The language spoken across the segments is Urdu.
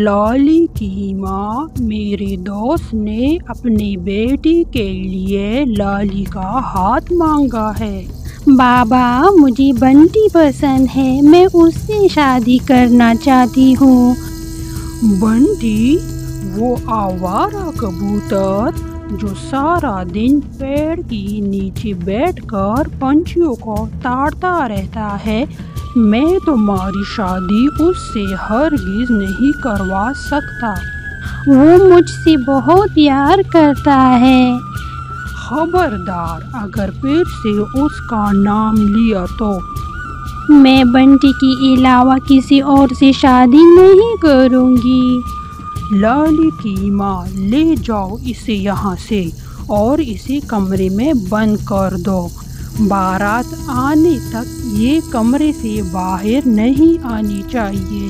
لالی کی ماں میرے دوست نے اپنی بیٹی کے لیے لالی کا ہاتھ مانگا ہے۔ بابا مجھے بنٹی پسند ہے، میں اس سے شادی کرنا چاہتی ہوں۔ بنٹی وہ آوارہ کبوتر جو سارا دن پیڑ کے نیچے بیٹھ کر پنچھیوں کو تاڑتا رہتا ہے، میں تمہاری شادی اس سے ہرگز نہیں کروا سکتا۔ وہ مجھ سے بہت پیار کرتا ہے۔ خبردار اگر پھر سے اس کا نام لیا تو میں بنٹی کے علاوہ کسی اور سے شادی نہیں کروں گی۔ لالی کی ماں لے جاؤ اسے یہاں سے اور اسے کمرے میں بند کر دو۔ بارات آنے تک یہ کمرے سے باہر نہیں آنی چاہیے۔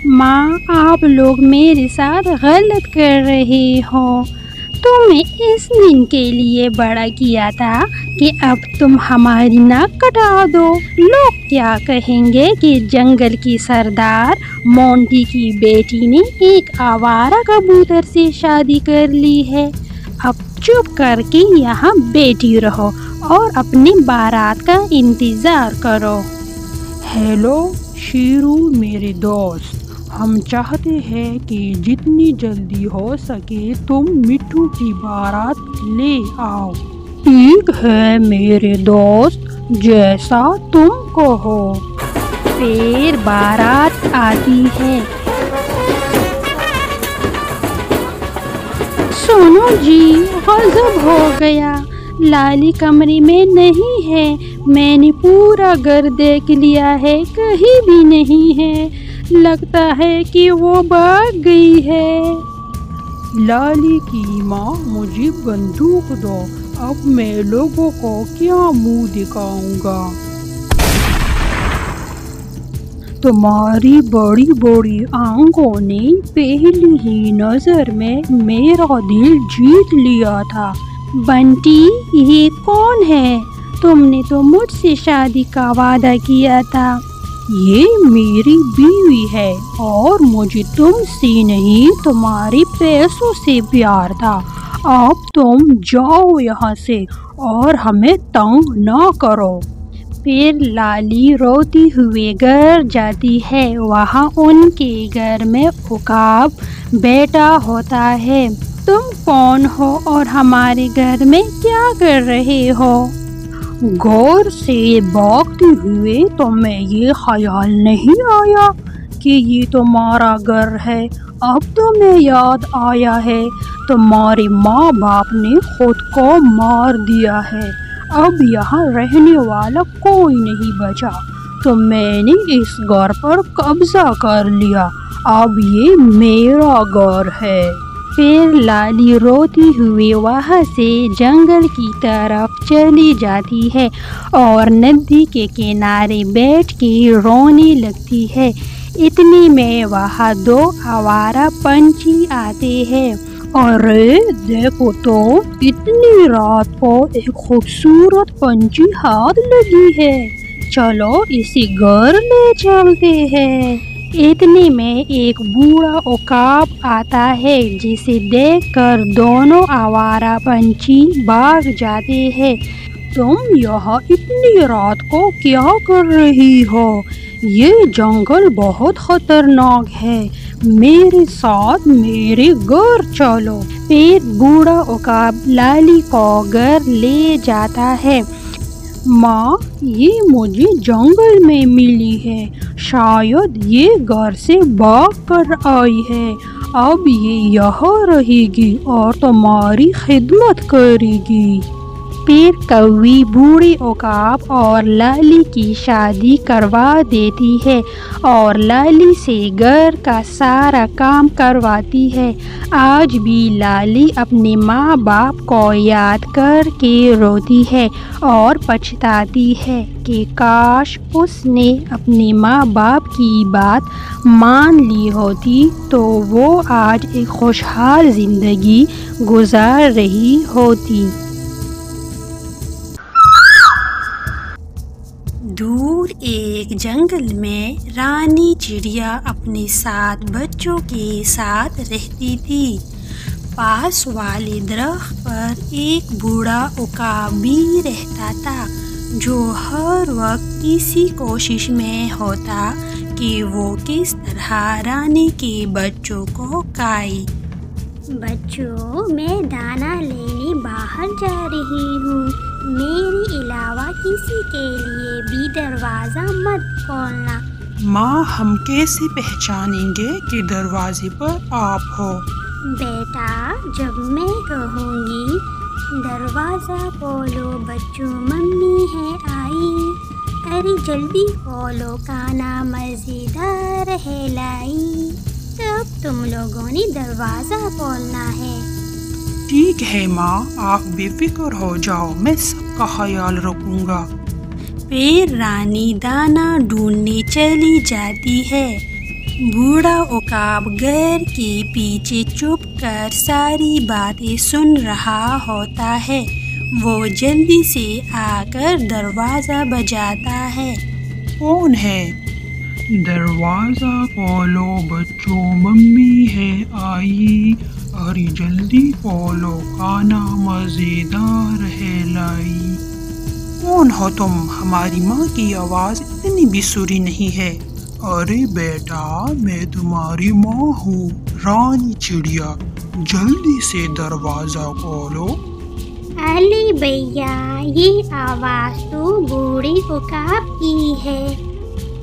ماں آپ لوگ میرے ساتھ غلط کر رہے ہو۔ تم نے اس دن کے لیے بڑا کیا تھا کہ اب تم ہماری ناک کٹا دو۔ لوگ کیا کہیں گے کہ جنگل کی سردار مونٹی کی بیٹی نے ایک آوارہ کبوتر سے شادی کر لی ہے۔ اب چپ کر کے یہاں بیٹھی رہو اور اپنی بارات کا انتظار کرو۔ ہیلو شیرو میرے دوست، ہم چاہتے ہیں کہ جتنی جلدی ہو سکے تم مٹھو کی بارات لے آؤ۔ ٹھیک ہے میرے دوست، جیسا تم کہو۔ پھر بارات آتی ہے۔ سنو جی، غضب ہو گیا، لالی کمرے میں نہیں ہے۔ میں نے پورا گھر دیکھ لیا ہے، کہیں بھی نہیں ہے۔ لگتا ہے کہ وہ بھاگ گئی ہے۔ لالی کی ماں مجھے بندوق دو، اب میں لوگوں کو کیا منہ دکھاؤں گا؟ تمہاری بڑی بڑی آنکھوں نے پہلی ہی نظر میں میرا دل جیت لیا تھا۔ بنٹی یہ کون ہے؟ تم نے تو مجھ سے شادی کا وعدہ کیا تھا۔ یہ میری بیوی ہے اور مجھے تم سے نہیں تمہارے پیسوں سے پیار تھا۔ اب تم جاؤ یہاں سے اور ہمیں تنگ نہ کرو۔ پھر لالی روتی ہوئے گھر جاتی ہے۔ وہاں ان کے گھر میں عقاب بیٹھا ہوتا ہے۔ تم کون ہو اور ہمارے گھر میں کیا کر رہے ہو؟ غور سے بھاگتے ہوئے تمہیں یہ خیال نہیں آیا کہ یہ تمہارا گھر ہے؟ اب تمہیں یاد آیا ہے، تمہارے ماں باپ نے خود کو مار دیا ہے، اب یہاں رہنے والا کوئی نہیں بچا، تو میں نے اس گھر پر قبضہ کر لیا، اب یہ میرا گھر ہے۔ پھر لالی روتی ہوئی وہاں سے جنگل کی طرف چلی جاتی ہے اور ندی کے کنارے بیٹھ کے رونے لگتی ہے۔ اتنے میں وہاں دو آوارہ پنچھی آتے ہیں۔ ارے دیکھو تو، اتنی رات کو ایک خوبصورت پنچھی ہاتھ لگی ہے، چلو اسی گھر لے چلتے ہیں۔ اتنے میں ایک بوڑھا عقاب آتا ہے، جسے دیکھ کر دونوں آوارہ پنچھی بھاگ جاتے ہیں۔ تم یہاں اتنی رات کو کیا کر رہی ہو؟ یہ جنگل بہت خطرناک ہے، میرے ساتھ میرے گھر چلو۔ پھر بوڑھا عقاب لالی کو گھر لے جاتا ہے۔ ماں یہ مجھے جنگل میں ملی ہے، شاید یہ گھر سے بھاگ کر آئی ہے، اب یہ یہاں رہے گی اور تمہاری خدمت کرے گی۔ پھر کوئی بوڑھے عقاب اور لالی کی شادی کروا دیتی ہے اور لالی سے گھر کا سارا کام کرواتی ہے۔ آج بھی لالی اپنے ماں باپ کو یاد کر کے روتی ہے اور پچھتاتی ہے کہ کاش اس نے اپنے ماں باپ کی بات مان لی ہوتی تو وہ آج ایک خوشحال زندگی گزار رہی ہوتی۔ دور دور ایک جنگل میں رانی چڑیا اپنے 7 بچوں کے ساتھ رہتی تھی۔ پاس والے درخت پر ایک بوڑھا عقاب بھی رہتا تھا جو ہر وقت اسی کوشش میں ہوتا کہ وہ کس طرح رانی کے بچوں کو کھائے۔ بچوں، میں دانہ لینے باہر جا رہی ہوں، میرے علاوہ کسی کے لیے بھی دروازہ مت کھولنا۔ ماں، ہم کیسے پہچانیں گے کہ دروازے پر آپ ہو؟ بیٹا، جب میں کہوں گی دروازہ کھولو بچوں، ممی ہے آئی، ارے جلدی کھولو کھانا مزیدار ہے لائی، تب تم لوگوں نے دروازہ کھولنا ہے۔ ٹھیک ہے ماں، آپ بے فکر ہو جاؤ، میں سب کا خیال رکھوں گا۔ پھر رانی دانہ ڈھونڈنے چلی جاتی ہے۔ بوڑھا عقاب گھر کے پیچھے چھپ کر ساری باتیں سن رہا ہوتا ہے۔ وہ جلدی سے آ کر دروازہ بجاتا ہے۔ کون ہے؟ دروازہ کھولو بچوں، ممی ہے آئی، ارے جلدی کھولو کھانا مزیدار ہے لائی۔ کون ہو تم؟ ہماری ماں کی آواز اتنی بھی سری نہیں ہے۔ ارے بیٹا، میں تمہاری ماں ہوں، رانی چڑیا، جلدی سے دروازہ کھولو۔ ارے بھیا، یہ آواز تو بوڑھے عقاب کی ہے۔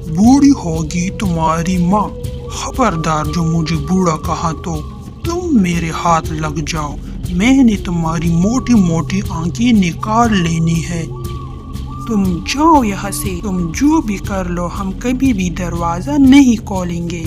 بوڑھی ہوگی تمہاری ماں، خبردار جو مجھے بوڑھا کہا تو تم میرے ہاتھ لگ جاؤ، میں نے تمہاری موٹی موٹی آنکھیں نکال لینی ہے۔ تم جاؤ یہاں سے، تم جو بھی کر لو، ہم کبھی بھی دروازہ نہیں کھولیں گے۔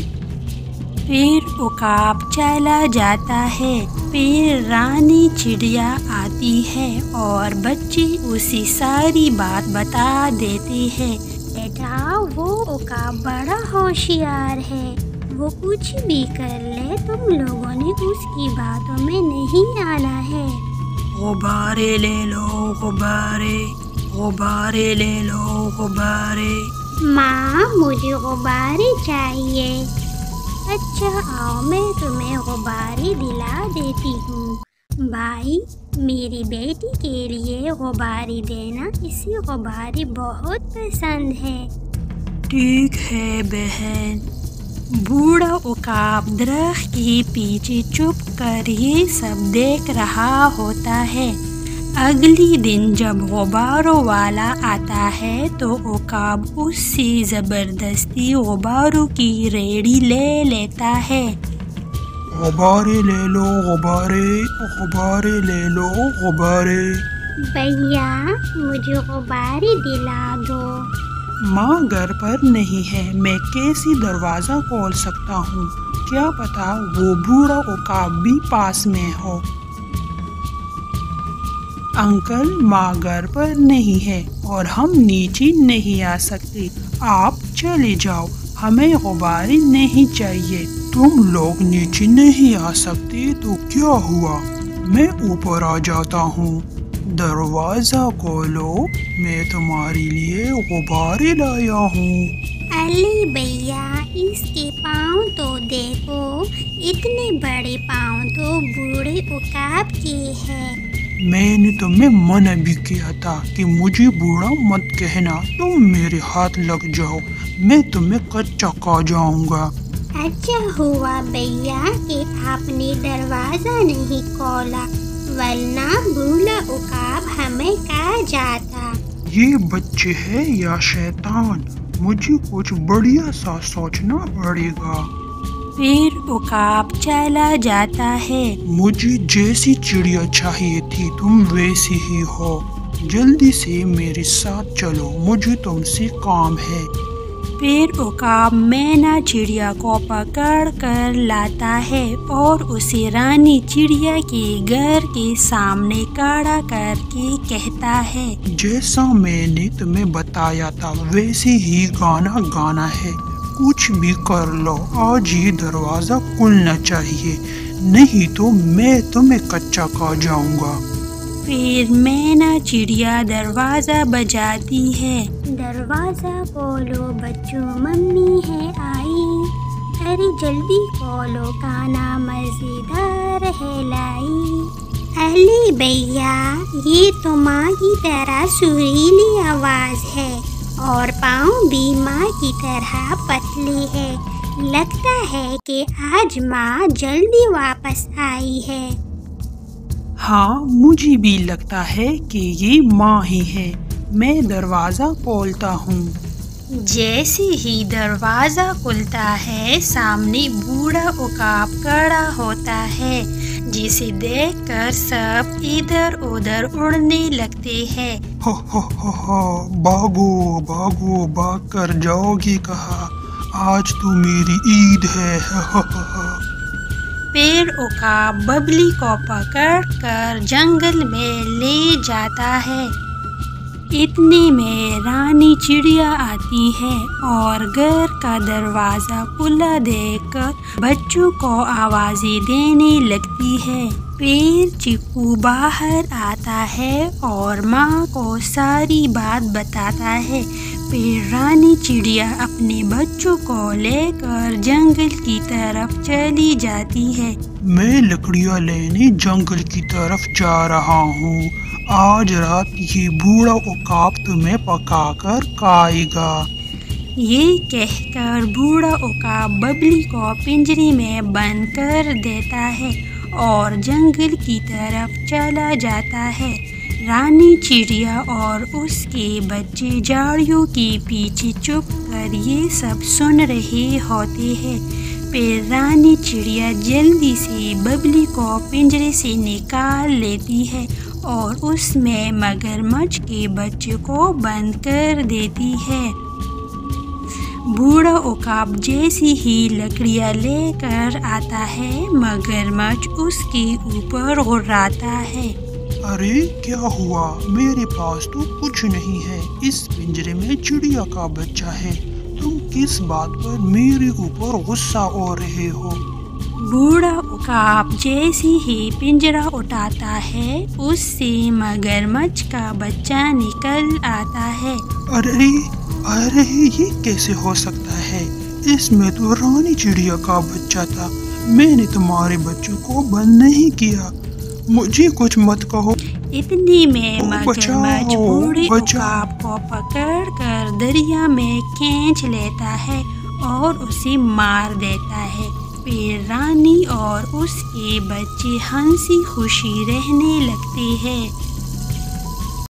پھر عقاب چلا جاتا ہے۔ پھر رانی چڑیا آتی ہے اور بچے اسے ساری بات بتا دیتے ہیں۔ بیٹا، وہ عقاب بڑا ہوشیار ہے، وہ کچھ بھی کر لے، تم لوگوں نے اس کی باتوں میں نہیں آنا ہے۔ غبارے لے لو غبارے، غبارے لے لو غبارے۔ ماں، مجھے غبارے چاہیے۔ اچھا آؤ، میں تمہیں غبارے دلا دیتی ہوں۔ بھائی، میری بیٹی کے لیے غبارے دینا، اسے غبارے بہت پسند ہے۔ ٹھیک ہے بہن۔ بوڑھا عقاب درخت کے پیچھے چھپ کر یہ سب دیکھ رہا ہوتا ہے۔ اگلی دن جب غباروں والا آتا ہے تو عقاب اس سے زبردستی غباروں کی ریڑھی لے لیتا ہے۔ غبارے لے لو غبارے، غبارے لے لو غبارے۔ بھیا، مجھے غبارے دلا دو۔ ماں گھر پر نہیں ہے، میں کیسے دروازہ کھول سکتا ہوں؟ کیا پتا وہ بوڑھا عقاب بھی پاس میں ہو۔ انکل، ماں گھر پر نہیں ہے اور ہم نیچے نہیں آ سکتے، آپ چلے جاؤ، ہمیں غبارے نہیں چاہیے۔ تم لوگ نیچے نہیں آ سکتے تو کیا ہوا، میں اوپر آ جاتا ہوں۔ دروازہ کھولو، میں تمہارے لیے غبارے لایا ہوں۔ ارے بھیا، اس کے پاؤں تو دیکھو، اتنے بڑے پاؤں تو بوڑھے عقاب کے ہیں۔ میں نے تمہیں منع بھی کیا تھا کہ مجھے بوڑھا مت کہنا، تم میرے ہاتھ لگ جاؤ، میں تمہیں کچا کھا جاؤں گا۔ اچھا ہوا بھیا کہ آپ نے دروازہ نہیں کھولا، ورنہ بوڑھا عقاب ہمیں کھا جاتا۔ یہ بچے ہے یا شیطان، مجھے کچھ بڑھیا سا سوچنا پڑے گا۔ پھر عقاب چلا جاتا ہے۔ مجھے جیسی چڑیا چاہیے تھی تم ویسی ہی ہو، جلدی سے میرے ساتھ چلو، مجھے تم سے کام ہے۔ پھر عقاب مینا چڑیا کو پکڑ کر لاتا ہے اور اسے رانی چڑیا کے گھر کے سامنے کھڑا کر کے کہتا ہے، جیسا میں نے تمہیں بتایا تھا ویسے ہی گانا گانا ہے، کچھ بھی کر لو، آج یہ دروازہ کھلنا چاہیے، نہیں تو میں تمہیں کچا کھا جاؤں گا۔ پھر مینا چڑیا دروازہ بجاتی ہے۔ دروازہ کھولو بچوں ممی ہے آئی، ارے جلدی کھولو کھانا مزیدار ہے لائی۔ ارے بھیا یہ تو ماں کی طرح سریلی آواز ہے اور پاؤں بھی ماں کی طرح پتلی ہے، لگتا ہے کہ آج ماں جلدی واپس آئی ہے۔ ہاں مجھے بھی لگتا ہے کہ یہ ماں ہی ہے، میں دروازہ کھولتا ہوں۔ جیسے ہی دروازہ کھلتا ہے سامنے بوڑھا عقاب کھڑا ہوتا ہے، جسے دیکھ کر سب ادھر ادھر اڑنے لگتے ہیں۔ بھاگو بھاگو، بھاگ کر جاؤ گی کہاں، آج تو میری عید ہے۔ پھر عقاب ببلی کو پکڑ کر جنگل میں لے جاتا ہے۔ اتنے میں رانی چڑیا آتی ہے اور گھر کا دروازہ کھلا دیکھ کر بچوں کو آوازیں دینے لگتی ہے۔ پھر چپو باہر آتا ہے اور ماں کو ساری بات بتاتا ہے۔ پھر رانی چڑیا اپنے بچوں کو لے کر جنگل کی طرف چلی جاتی ہے۔ میں لکڑیاں لینے جنگل کی طرف جا رہا ہوں، آج رات یہ بوڑھا عقاب تمہیں پکا کر کھائے گا۔ یہ کہہ کر بوڑھا عقاب ببلی کو پنجرے میں بند کر دیتا ہے اور جنگل کی طرف چلا جاتا ہے۔ رانی چڑیا اور اس کے بچے جھاڑیوں کے پیچھے چھپ کر یہ سب سن رہے ہوتے ہیں۔ پھر رانی چڑیا جلدی سے ببلی کو پنجرے سے نکال لیتی ہے اور اس میں مگرمچھ کے بچے کو بند کر دیتی ہے۔ بوڑھا عقاب جیسی ہی لکڑیاں لے کر آتا ہے، مگرمچھ اس کے اوپر غراتا ہے۔ ارے کیا ہوا، میرے پاس تو کچھ نہیں ہے، اس پنجرے میں چڑیا کا بچہ ہے، تم کس بات پر میرے اوپر غصہ ہو رہے ہو؟ بوڑھا عقاب جیسے ہی پنجرا اٹھاتا ہے اس سے مگرمچھ کا بچہ نکل آتا ہے۔ ارے یہ کیسے ہو سکتا ہے، اس میں تو رانی چڑیا کا بچہ تھا، میں نے تمہارے بچوں کو بند نہیں کیا، مجھے کچھ مت کہو۔ اتنے میں مگرمچھ بوڑھے عقاب کو پکڑ کر دریا میں کھینچ لیتا ہے اور اسے مار دیتا ہے۔ پھر رانی اور اس کے بچے ہنسی خوشی رہنے لگتے ہیں۔